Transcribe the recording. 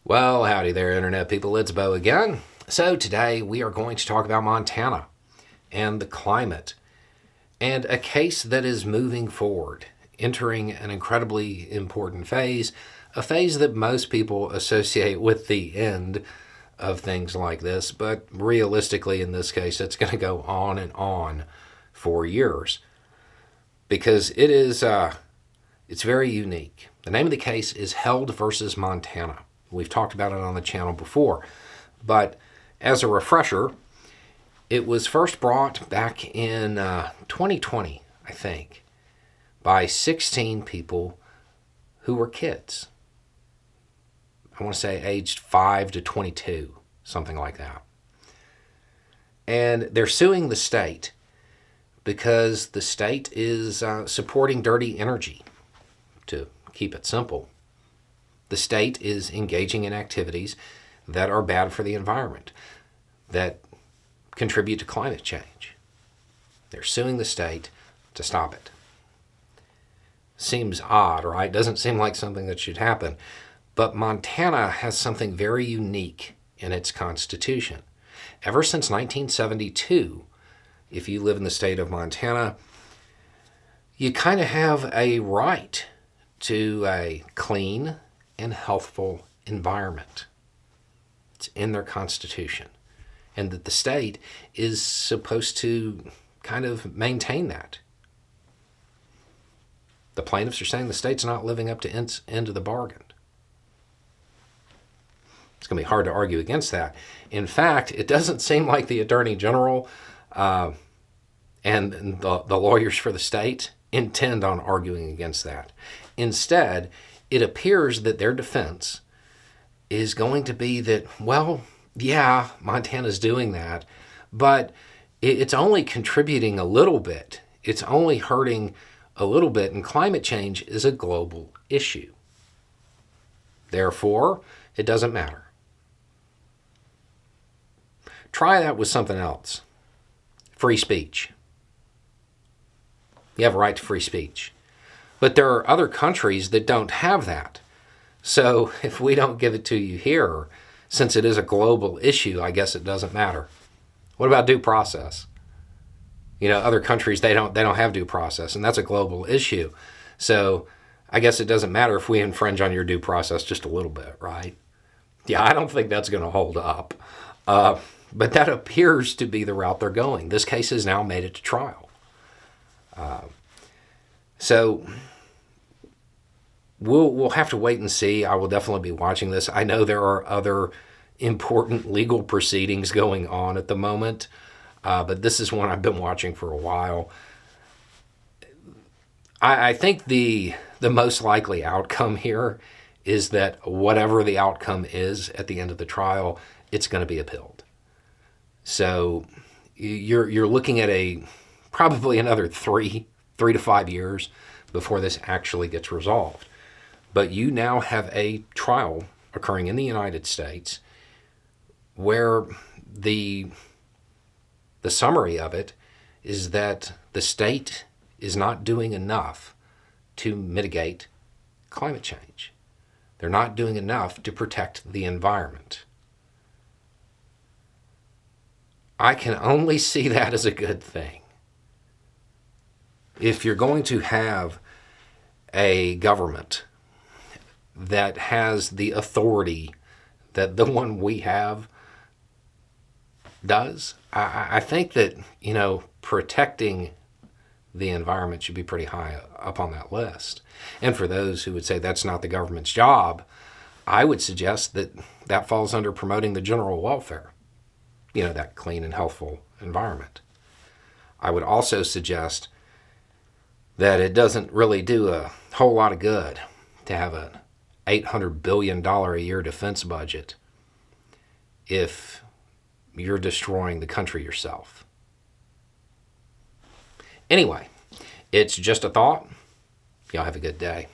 Well, howdy there, Internet people. It's Bo again. So today we are going to talk about Montana and the climate and a case that is moving forward, entering an incredibly important phase, a phase that most people associate with the end of things like this, but realistically in this case it's going to go on and on for years because it's very unique. The name of the case is Held versus Montana. We've talked about it on the channel before, but as a refresher, it was first brought back in 2020, I think, by 16 people who were kids. I want to say aged 5 to 22, something like that. And they're suing the state because the state is supporting dirty energy, to keep it simple. The state is engaging in activities that are bad for the environment, that contribute to climate change. They're suing the state to stop it. Seems odd, right? Doesn't seem like something that should happen. But Montana has something very unique in its constitution. Ever since 1972, if you live in the state of Montana, you kind of have a right to a clean and healthful environment. It's in their constitution. And that the state is supposed to kind of maintain that. The plaintiffs are saying the state's not living up to end of the bargain. It's going to be hard to argue against that. In fact, it doesn't seem like the Attorney General and the lawyers for the state intend on arguing against that. Instead, it appears that their defense is going to be that, well, yeah, Montana's doing that, but it's only contributing a little bit. It's only hurting a little bit, and climate change is a global issue. Therefore, it doesn't matter. Try that with something else. Free speech. You have a right to free speech. But there are other countries that don't have that. So if we don't give it to you here, since it is a global issue, I guess it doesn't matter. What about due process? Other countries, they don't have due process, and that's a global issue. So I guess it doesn't matter if we infringe on your due process just a little bit, right? Yeah, I don't think that's going to hold up. But that appears to be the route they're going. This case has now made it to trial. So we'll have to wait and see. I will definitely be watching this. I know there are other important legal proceedings going on at the moment, but this is one I've been watching for a while. I think the most likely outcome here is that whatever the outcome is at the end of the trial, it's going to be appealed. So you're looking at probably another 3 to 5 years before this actually gets resolved. But you now have a trial occurring in the United States where the summary of it is that the state is not doing enough to mitigate climate change. They're not doing enough to protect the environment. I can only see that as a good thing. If you're going to have a government that has the authority that the one we have does, I think that, protecting the environment should be pretty high up on that list. And for those who would say that's not the government's job, I would suggest that falls under promoting the general welfare, that clean and healthful environment. I would also suggest that it doesn't really do a whole lot of good to have an $800 billion a year defense budget if you're destroying the country yourself. Anyway, it's just a thought. Y'all have a good day.